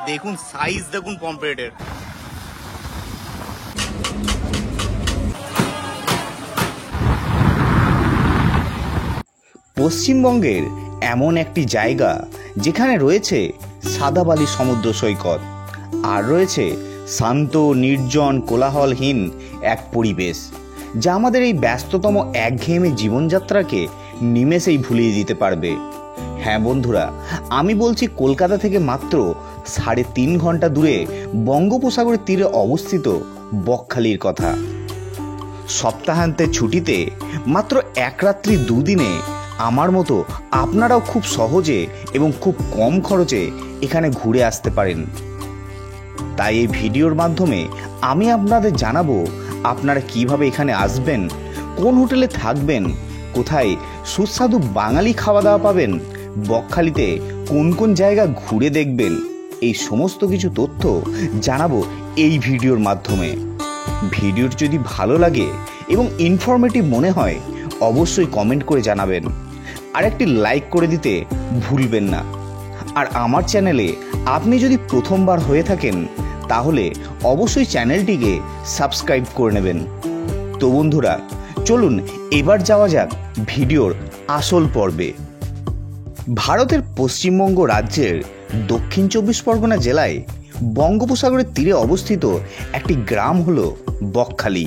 দেখুন সাইজ, দেখুন পমফ্রেটের। পশ্চিমবঙ্গের এমন একটি জায়গা যেখানে রয়েছে সাদা বালি সমুদ্র সৈকত, আর রয়েছে শান্ত, নির্জন, কোলাহলহীন এক পরিবেশ, যা আমাদের এই ব্যস্ততম একঘেয়েমি জীবনযাত্রাকে নিমেষেই ভুলিয়ে দিতে পারবে। হ্যাঁ বন্ধুরা, আমি বলছি কলকাতা থেকে মাত্র 3.5 ঘন্টা দূরে বঙ্গোপসাগরের তীরে অবস্থিত বকখালির কথা। সপ্তাহান্তের ছুটিতে মাত্র 1 রাত্রি 2 দিনে আমার মতো আপনারাও খুব সহজে এবং খুব কম খরচে এখানে ঘুরে আসতে পারেন। তাই এই ভিডিওর মাধ্যমে আমি আপনাদের জানাবো আপনারা কিভাবে এখানে আসবেন, কোন হোটেলে থাকবেন, কোথায় সুস্বাদু বাঙালি খাওয়া দাওয়া পাবেন, বকখালিতে কোন কোন জায়গা ঘুরে দেখবেন, এই সমস্ত কিছু তথ্য জানাবো এই ভিডিওর মাধ্যমে। ভিডিওটি যদি ভালো লাগে এবং ইনফরমেটিভ মনে হয় অবশ্যই কমেন্ট করে জানাবেন, আর একটি লাইক করে দিতে ভুলবেন না। আর আমার চ্যানেলে আপনি যদি প্রথমবার হয়ে থাকেন তাহলে অবশ্যই চ্যানেলটিকে সাবস্ক্রাইব করে নেবেন। তো বন্ধুরা চলুন এবার যাওয়া যাক ভিডিওর আসল পর্বে। ভারতের পশ্চিমবঙ্গ রাজ্যের দক্ষিণ 24 পরগনা জেলায় বঙ্গোপসাগরের তীরে অবস্থিত একটি গ্রাম হলো বকখালি।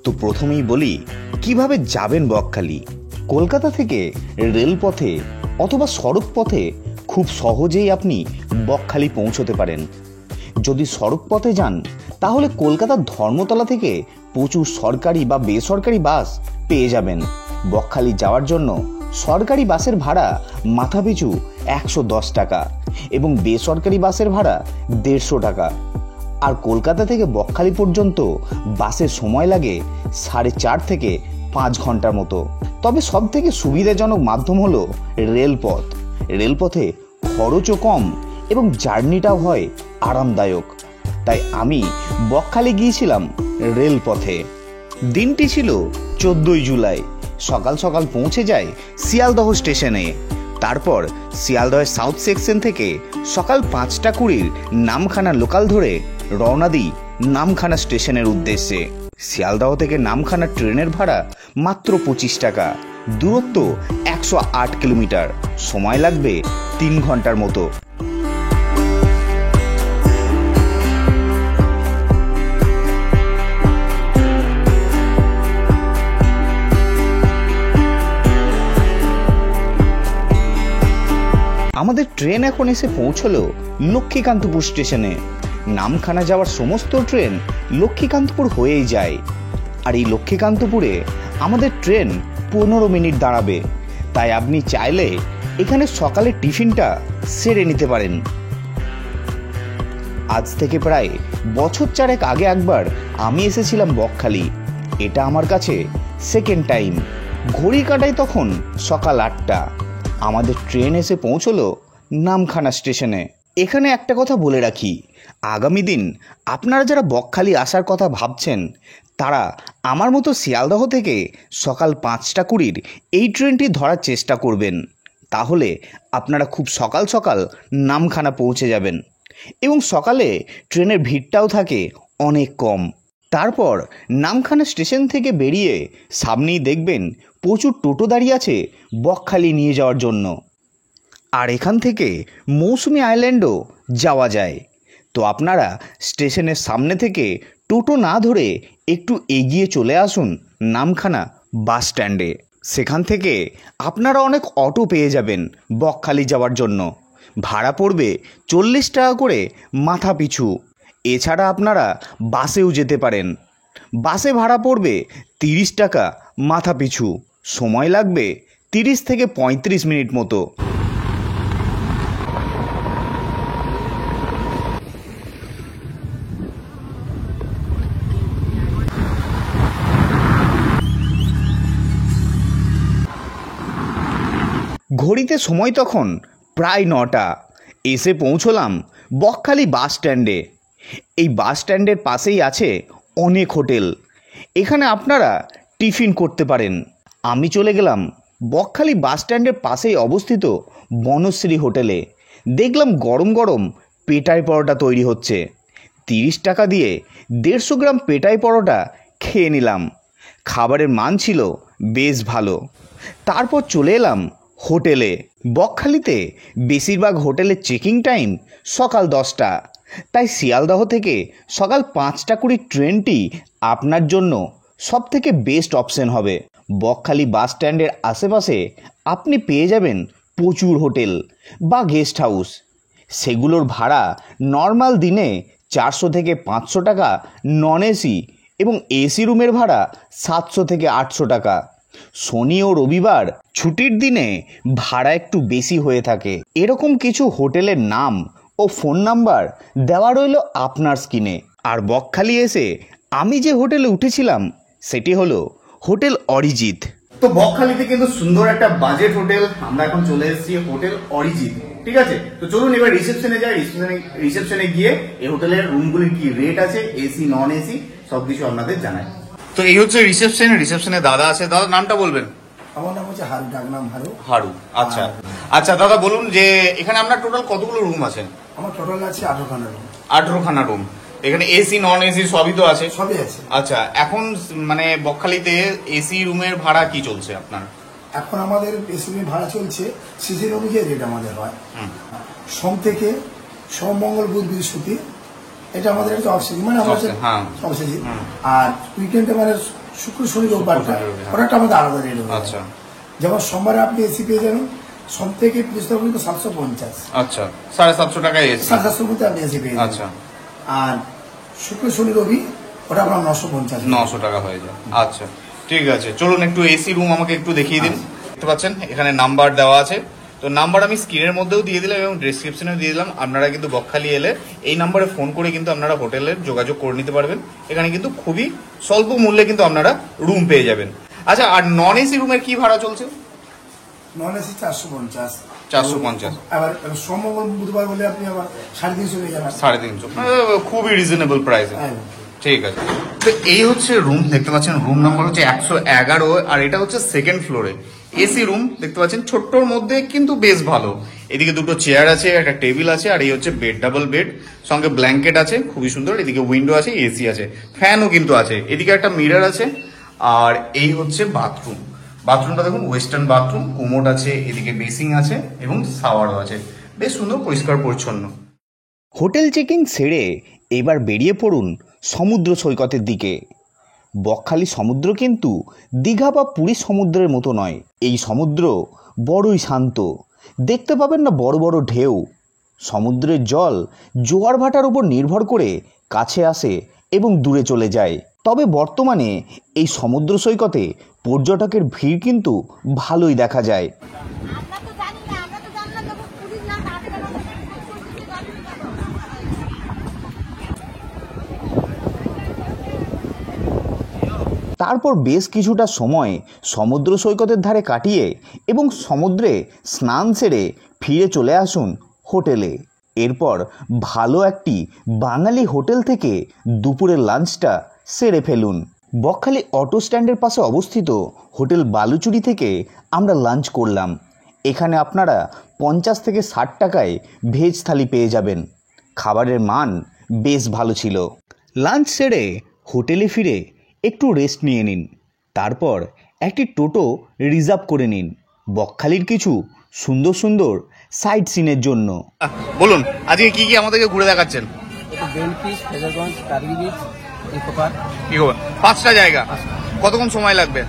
তো প্রথমেই বলি কিভাবে যাবেন বকখালি। কলকাতা থেকে রেলপথে অথবা সড়ক পথে খুব সহজেই আপনি বকখালি পৌঁছতে পারেন। যদি সড়ক পথে যান তাহলে কলকাতার ধর্মতলা থেকে প্রচুর সরকারি বা বেসরকারি বাস পেয়ে যাবেন। বকখালি যাওয়ার জন্য সরকারি বাসের ভাড়া মাথাপিছু 110 টাকা এবং বেসরকারি বাসের ভাড়া 150 টাকা। আর কলকাতা থেকে বকখালি পর্যন্ত বাসের সময় লাগে 4.5 থেকে 5 ঘন্টার মতো। তবে সব থেকে সুবিধাজনক মাধ্যম হলো রেলপথ। রেলপথে খরচও কম এবং জার্নিটাও হয় আরামদায়ক। তাই আমি বকখালি গিয়েছিলাম রেলপথে। দিনটি ছিল 14 জুলাই। সকাল সকাল পৌঁছে যায় শিয়ালদহ স্টেশনে। তারপর শিয়ালদহের সাউথ সেকশন থেকে সকাল 5টা 20 নামখানা লোকাল ধরে রওনা দিই নামখানা স্টেশনের উদ্দেশ্যে। শিয়ালদহ থেকে নামখানা ট্রেনের ভাড়া মাত্র 25 টাকা। দূরত্ব 108 কিলোমিটার। সময় লাগবে 3 ঘন্টার মতো। আমাদের ট্রেন এখন এসে পৌঁছলো লক্ষ্মীকান্তপুর স্টেশনে। নামখানা যাওয়ার সমস্ত ট্রেন লক্ষ্মীকান্তপুর হয়েই যায়। আর এই লক্ষ্মীকান্তপুরে আমাদের ট্রেন 15 মিনিট দাঁড়াবে। তাই আপনি চাইলে এখানে সকালের টিফিনটা সেরে নিতে পারেন। আজ থেকে প্রায় বছর 4 আগে একবার আমি এসেছিলাম বকখালি। এটা আমার কাছে সেকেন্ড টাইম। ঘড়ির কাঁটায় তখন সকাল 8টা। আমাদের ট্রেন এসে পৌঁছলো নামখানা স্টেশনে। এখানে একটা কথা বলে রাখি, আগামী দিন আপনারা যারা বকখালি আসার কথা ভাবছেন তারা আমার মতো শিয়ালদহ থেকে সকাল 5টা 20 এই ট্রেনটি ধরার চেষ্টা করবেন। তাহলে আপনারা খুব সকাল সকাল নামখানা পৌঁছে যাবেন এবং সকালে ট্রেনের ভিড়টাও থাকে অনেক কম। তারপর নামখানা স্টেশন থেকে বেরিয়ে সামনেই দেখবেন প্রচুর টোটো দাঁড়িয়ে আছে বকখালি নিয়ে যাওয়ার জন্য। আর এখান থেকে মৌসুমী আইল্যান্ডও যাওয়া যায়। তো আপনারা স্টেশনের সামনে থেকে টোটো না ধরে একটু এগিয়ে চলে আসুন নামখানা বাস স্ট্যান্ডে। সেখান থেকে আপনারা অনেক অটো পেয়ে যাবেন বকখালি যাওয়ার জন্য। ভাড়া পড়বে 40 টাকা করে মাথা পিছু। এছাড়া আপনারা বাসেও যেতে পারেন। বাসে ভাড়া পড়বে 30 টাকা মাথা পিছু। সময় লাগবে 30 থেকে 35 মিনিট মতো। ঘড়িতে সময় তখন প্রায় 9টা। এসে পৌঁছলাম বকখালি বাস স্ট্যান্ডে। এই বাস স্ট্যান্ডের পাশেই আছে অনেক হোটেল। এখানে আপনারা টিফিন করতে পারেন। আমি চলে গেলাম বকখালি বাস স্ট্যান্ডের পাশেই অবস্থিত বনশ্রী হোটেলে। দেখলাম গরম গরম পেটাই পরোটা তৈরি হচ্ছে। 30 টাকা দিয়ে 150 গ্রাম পেটাই পরোটা খেয়ে নিলাম। খাবারের মান ছিল বেশ ভালো। তারপর চলে এলাম হোটেলে। বকখালিতে বেশিরভাগ হোটেলের চেকিং টাইম সকাল 10টা, তাই শিয়ালদহ থেকে সকাল 5টা 20 ট্রেনটি আপনার জন্য সবথেকে বেস্ট অপশন হবে। বকখালি বাস স্ট্যান্ডের আশেপাশে আপনি পেয়ে যাবেন প্রচুর হোটেল বা গেস্ট হাউস। সেগুলোর ভাড়া নর্মাল দিনে 400 থেকে 500 টাকা নন এসি, এবং এসি রুমের ভাড়া 700 থেকে 800 টাকা। শনি ও রবিবার ছুটির দিনে ভাড়া একটু বেশি হয়ে থাকে। এরকম কিছু হোটেলের নাম ও ফোন নাম্বার দেওয়া রইল আপনার স্ক্রিনে। আর বকখালি এসে আমি যে হোটেলে উঠেছিলাম সেটি হলো হোটেল অরিজিৎ। তো বকখালিতে কিন্তু সুন্দর একটা বাজেট হোটেল, আমরা এখন চলে এসেছি হোটেল অরিজিৎ। ঠিক আছে, তো চলুন এবার রিসেপশনে যাই। রিসেপশনে গিয়ে এই হোটেলের রুমগুলির কি রেট আছে, এসি নন এসি সবকিছু আপনাদের জানাই। তো এই হচ্ছে রিসেপশনে দাদা আছে। দাদা নামটা বলবেন? আমার নাম হচ্ছে হারু, ডাক নাম হারু। হারু, আচ্ছা আচ্ছা। দাদা বলুন যে এখানে আপনার টোটাল কতগুলো রুম আছে? আমার টোটাল আছে 18খানা রুম। 18খানা রুম। এখানে এসি নন এসি সবই তো আছে? সবই আছে। আচ্ছা, এখন মানে বকখালিতে এসি রুমের ভাড়া কি চলছে আপনার? এখন আমাদের এসি রুমের ভাড়া চলছে সিজন অনুযায়ী রেট আমাদের হয়। সোম থেকে সোম, মঙ্গল, বুধ, বৃহস্পতি এটা আমাদের একটা অফ সিজন, মানে আমাদের অফ সিজন। আর উইকেন্ডে মানে শুক্র, শনি, রোববারটা ওটা আমাদের আলাদা রেট হবে। আচ্ছা, যেমন সোমবারে আপনি এসি পেয়ে যাবেন সোম থেকে বৃহস্পতি পর্যন্ত 750। আচ্ছা, 750 টাকায় এসি, 750 মধ্যে আপনি এসি পেয়ে যাবেন। আচ্ছা, আর শুক্র, শনি, রবি ওটা আপনার 950 টাকা হয়ে যায়। আচ্ছা ঠিক আছে, চলুন একটু এসি রুম আমাকে একটু দেখিয়ে দিন। দেখতে পাচ্ছেন এখানে নাম্বার দেওয়া আছে, তো নাম্বার আমি স্ক্রিনের মধ্যেও দিয়ে দিলাম এবং ডেসক্রিপশনেও দিয়ে দিলাম। আপনারা কিন্তু বকখালি এলে এই নাম্বারে ফোন করে কিন্তু আপনারা হোটেলের যোগাযোগ করে নিতে পারবেন। এখানে কিন্তু খুবই স্বল্প মূল্যে কিন্তু আপনারা রুম পেয়ে যাবেন। আচ্ছা, আর নন এসি রুমের কি ভাড়া চলছে? Non AC 450। 450। আবার সোম, মঙ্গল, বুধবার বলে আপনি আবার 350 হয়ে যাবেন। 350, খুবই রিজনেবল প্রাইসে। ঠিক আছে, তো এই হচ্ছে রুম। দেখতে পাচ্ছেন রুম নাম্বার হচ্ছে 111, আর এটা হচ্ছে সেকেন্ড ফ্লোরে এসি রুম। দেখতে পাচ্ছেন ছোট্টর মধ্যে কিন্তু বেশ ভালো। এদিকে দুটো চেয়ার আছে, একটা টেবিল আছে, আর এই হচ্ছে বেড, ডাবল বেড, সঙ্গে ব্ল্যাঙ্কেট আছে, খুবই সুন্দর। এদিকে উইন্ডো আছে, এসি আছে, ফ্যানও কিন্তু আছে। এদিকে একটা মিরর আছে, আর এই হচ্ছে বাথরুম। বাথরুমটা দেখুন ওয়েস্টার্ন বাথরুম, কোমোড আছে, এদিকে বেসিং আছে এবং শাওয়ারও আছে। বেশ সুন্দর, পরিষ্কার পরিচ্ছন্ন। হোটেল চেকিং সেরে এবার বেরিয়ে পড়ুন সমুদ্র সৈকতের দিকে। বকখালি সমুদ্র কিন্তু দীঘা বা পুরী সমুদ্রের মতো নয়। এই সমুদ্র বড়ই শান্ত। দেখতে পাবেন না বড় বড় ঢেউ। সমুদ্রের জল জোয়ার ভাটার উপর নির্ভর করে কাছে আসে এবং দূরে চলে যায়। তবে বর্তমানে এই সমুদ্র সৈকতে পর্যটকের ভিড় কিন্তু ভালোই দেখা যায়। তারপর বেশ কিছুটা সময় সমুদ্র সৈকতের ধারে কাটিয়ে এবং সমুদ্রে স্নান সেরে ফিরে চলে আসুন হোটেলে। এরপর ভালো একটি বাঙালি হোটেল থেকে দুপুরের লাঞ্চটা সেরে ফেলুন। বকখালি অটো স্ট্যান্ডের পাশে অবস্থিত হোটেল বালুচুরি থেকে আমরা লাঞ্চ করলাম। এখানে আপনারা 50 থেকে 60 টাকায় ভেজ থালি পেয়ে যাবেন। খাবারের মান বেশ ভালো ছিল। লাঞ্চ সেরে হোটেলে ফিরে একটু রেস্ট নিয়ে নিন। তারপর একটি টোটো রিজার্ভ করে নিন বকখালির কিছু সুন্দর সুন্দর সাইট সিনের জন্য। বলুন আজকে কি কি আমাদেরকে ঘুরে দেখাচ্ছেন? পাঁচটা জায়গা, কতক্ষণ সময় লাগবে?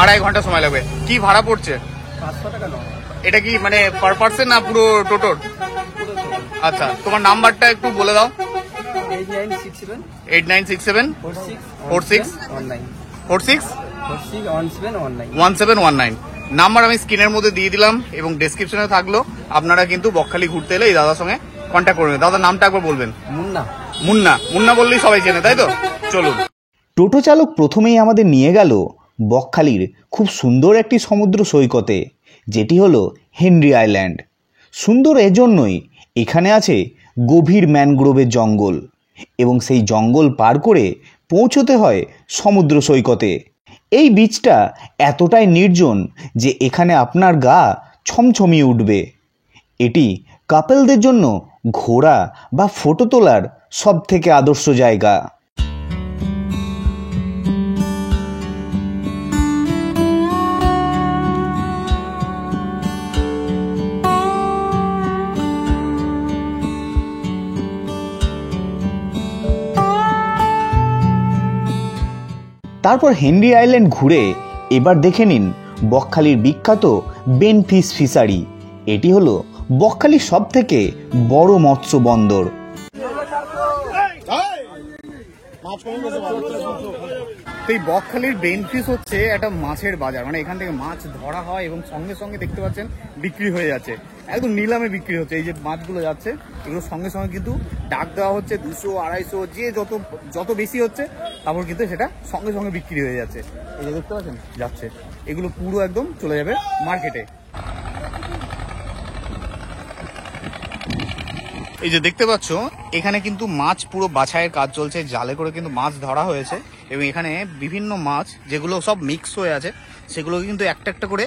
2.5 ঘন্টা সময় লাগবে। কি ভাড়া পড়ছে? 500 টাকা। এটা কি মানে পার পার্সন না পুরো টোটোর? আচ্ছা, তোমার নাম্বারটা একটু বলে দাও। 8967 46 নাম্বার আমি স্ক্রিনের মধ্যে দিয়ে দিলাম এবং ডেসক্রিপশনে থাকলো। আপনারা কিন্তু বকখালি ঘুরতে এলে এই দাদার সঙ্গে কন্ট্যাক্ট করবেন। দাদার নামটা একবার বলবেন। মুন্না বললেই সবাই চেনে, তাই তো? চলুন। টোটো চালক প্রথমেই আমাদের নিয়ে গেল বকখালির খুব সুন্দর একটি সমুদ্র সৈকতে, যেটি হলো হেনরি আইল্যান্ড। সুন্দর এজন্যই এখানে আছে গভীর ম্যানগ্রোভের জঙ্গল এবং সেই জঙ্গল পার করে পৌঁছতে হয় সমুদ্র সৈকতে। এই বিচটা এতটাই নির্জন যে এখানে আপনার গা ছমছমিয়ে উঠবে। এটি কাপলদের জন্য ঘোরা বা ফটো তোলার সব থেকে আদর্শ জায়গা। তারপর হেনরি আইল্যান্ড ঘুরে এবার দেখে নিন বকখালির বিখ্যাত বেন ফিশ ফিশারি। এটি হলো বকখালির সব থেকে বড় মৎস্য বন্দর। এই বকখালির বেন ফিশ হচ্ছে একটা মাছের বাজার, মানে এখান থেকে মাছ ধরা হয় এবং সঙ্গে সঙ্গে দেখতে পাচ্ছেন বিক্রি হয়ে যাচ্ছে, একদম নিলামে বিক্রি হচ্ছে। এই যে মাছগুলো যাচ্ছে এগুলো সঙ্গে সঙ্গে কিন্তু ডাক দেওয়া হচ্ছে, 200 250 যে যত বেশি হচ্ছে তারপর কিন্তু সেটা সঙ্গে সঙ্গে বিক্রি হয়ে যাচ্ছে। এই যে দেখতে পাচ্ছেন যাচ্ছে, এগুলো পুরো একদম চলে যাবে মার্কেটে। এই যে দেখতে পাচ্ছ এখানে কিন্তু মাছ পুরো বাছাইয়ের কাজ চলছে, জালে করে কিন্তু মাছ ধরা হয়েছে এবং এখানে বিভিন্ন মাছ যেগুলো সব মিক্স হয়ে আছে সেগুলো কিন্তু একটা একটা করে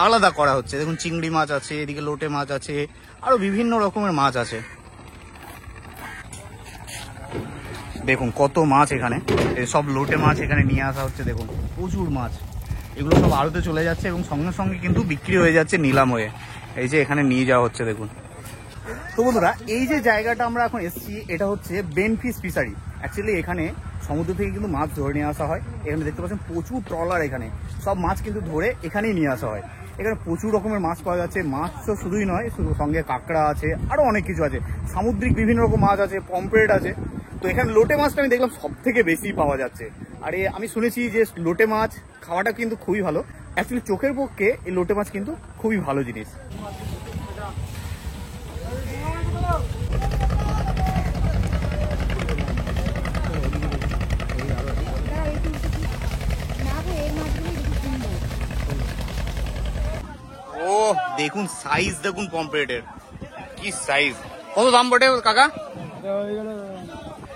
আলাদা করা হচ্ছে। দেখুন চিংড়ি মাছ আছে, এদিকে লোটে মাছ আছে, আরো বিভিন্ন রকমের মাছ আছে। দেখুন কত মাছ এখানে, সব লোটে মাছ এখানে নিয়ে আসা হচ্ছে। দেখুন প্রচুর মাছ, এগুলো সব আড়তে চলে যাচ্ছে এবং সঙ্গে সঙ্গে কিন্তু বিক্রি হয়ে যাচ্ছে নিলাম হয়ে। এই যে এখানে নিয়ে যাওয়া হচ্ছে দেখুন। তো বন্ধুরা এই যে জায়গাটা আমরা এখন এসেছি এটা হচ্ছে বেন ফিশ ফিশারি। অ্যাকচুয়ালি এখানে সমুদ্র থেকে কিন্তু মাছ ধরে নিয়ে আসা হয়। এখানে দেখতে পাচ্ছেন প্রচুর ট্রলার, এখানে সব মাছ কিন্তু ধরে এখানেই নিয়ে আসা হয়। এখানে প্রচুর রকমের মাছ পাওয়া যাচ্ছে। মাছ তো শুধুই নয়, শুধু সঙ্গে কাঁকড়া আছে, আরও অনেক কিছু আছে, সামুদ্রিক বিভিন্ন রকম মাছ আছে, পমফ্রেট আছে। তো এখানে লোটে মাছটা আমি দেখলাম সব থেকে বেশি পাওয়া যাচ্ছে। আর আমি শুনেছি যে লোটে মাছ খাওয়াটা কিন্তু খুবই ভালো। অ্যাকচুয়ালি চোখের পক্ষে এই লোটে মাছ কিন্তু খুবই ভালো জিনিস। ও দেখুন সাইজ, দেখুন পমফ্রেটের কি সাইজ। কত দাম পড়ে কাকা?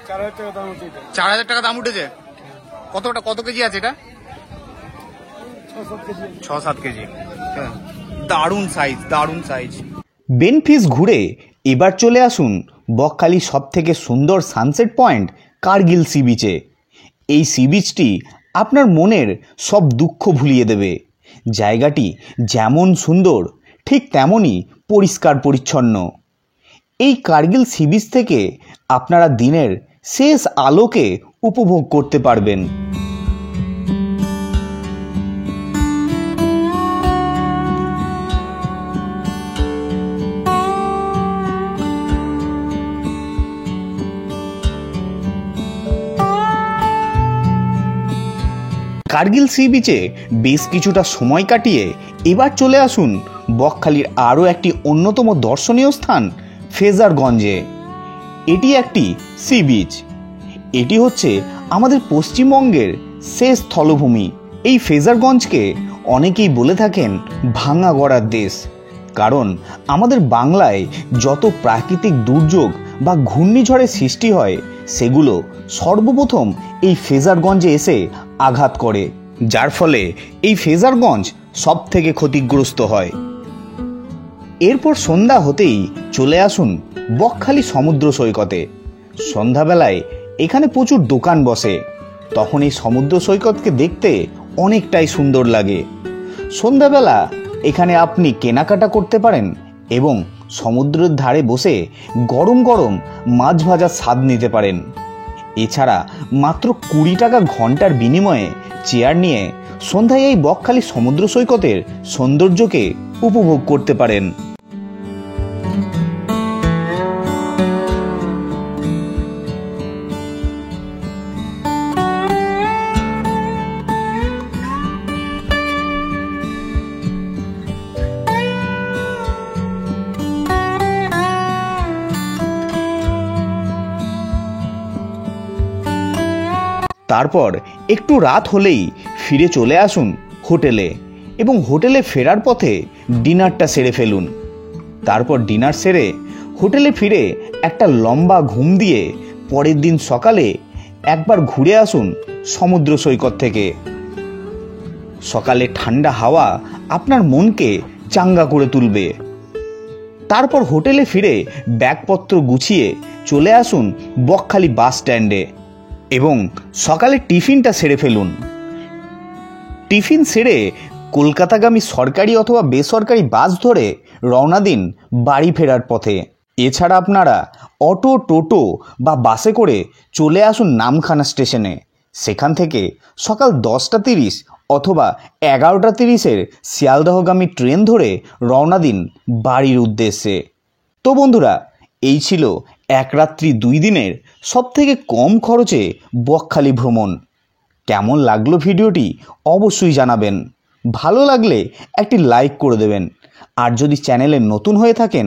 4000 টাকা দাম উঠেছে। কত কেজি আছে এটা? 6-7 কেজি। দারুণ সাইজ, দারুণ সাইজ। বেন ফিশ ঘুরে এবার চলে আসুন বকখালির সব থেকে সুন্দর সানসেট পয়েন্ট কার্গিল সি বিচে। এই সি বিচটি আপনার মনের সব দুঃখ ভুলিয়ে দেবে। জায়গাটি যেমন সুন্দর ঠিক তেমনই পরিষ্কার পরিচ্ছন্ন। এই কার্গিল সি বিচ থেকে আপনারা দিনের শেষ আলোকে উপভোগ করতে পারবেন। কার্গিল সি বিচে বেশ কিছুটা সময় কাটিয়ে এবার চলে আসুন বকখালির আরও একটি অন্যতম দর্শনীয় স্থান ফ্রেজারগঞ্জে। এটি একটি সি বিচ। এটি হচ্ছে আমাদের পশ্চিমবঙ্গের শেষ স্থলভূমি। এই ফ্রেজারগঞ্জকে অনেকেই বলে থাকেন ভাঙা গড়ার দেশ, কারণ আমাদের বাংলায় যত প্রাকৃতিক দুর্যোগ বা ঘূর্ণিঝড়ের সৃষ্টি হয় সেগুলো সর্বপ্রথম এই ফ্রেজারগঞ্জে এসে আঘাত করে, যার ফলে এই ফ্রেজারগঞ্জ সব থেকে ক্ষতিগ্রস্ত হয়। এরপর সন্ধ্যা হতেই চলে আসুন বকখালি সমুদ্র সৈকতে। সন্ধ্যাবেলায় এখানে প্রচুর দোকান বসে, তখন এই সমুদ্র সৈকতকে দেখতে অনেকটাই সুন্দর লাগে। সন্ধ্যাবেলা এখানে আপনি কেনাকাটা করতে পারেন এবং সমুদ্রের ধারে বসে গরম গরম মাছ ভাজার স্বাদ নিতে পারেন। এছাড়া মাত্র 20 টাকা ঘন্টার বিনিময়ে চেয়ার নিয়ে সন্ধ্যায় এই বকখালি সমুদ্র সৈকতের সৌন্দর্যকে উপভোগ করতে পারেন। তারপর একটু রাত হলেই ফিরে চলে আসুন হোটেলে এবং হোটেলে ফেরার পথে ডিনারটা সেরে ফেলুন। তারপর ডিনার সেরে হোটেলে ফিরে একটা লম্বা ঘুম দিয়ে পরের দিন সকালে একবার ঘুরে আসুন সমুদ্র সৈকত থেকে। সকালে ঠান্ডা হাওয়া আপনার মনকে চাঙ্গা করে তুলবে। তারপর হোটেলে ফিরে ব্যাগপত্র গুছিয়ে চলে আসুন বকখালি বাস স্ট্যান্ডে এবং সকালে টিফিনটা সেরে ফেলুন। টিফিন সেরে কলকাতাগামী সরকারি অথবা বেসরকারি বাস ধরে রওনা দিন বাড়ি ফেরার পথে। এছাড়া আপনারা অটো, টোটো বা বাসে করে চলে আসুন নামখানা স্টেশনে। সেখান থেকে সকাল 10:30 অথবা 11:30 শিয়ালদহগামী ট্রেন ধরে রওনা দিন বাড়ির উদ্দেশ্যে। তো বন্ধুরা, এই ছিল 1 রাত্রি 2 দিনের সবথেকে কম খরচে বকখালি ভ্রমণ। কেমন লাগলো ভিডিওটি অবশ্যই জানাবেন। ভালো লাগলে একটি লাইক করে দেবেন। আর যদি চ্যানেলে নতুন হয়ে থাকেন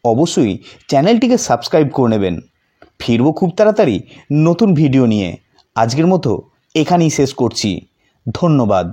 অবশ্যই চ্যানেলটিকে সাবস্ক্রাইব করে নেবেন। ফিরবো খুব তাড়াতাড়ি নতুন ভিডিও নিয়ে। আজকের মতো এখানেই শেষ করছি। ধন্যবাদ।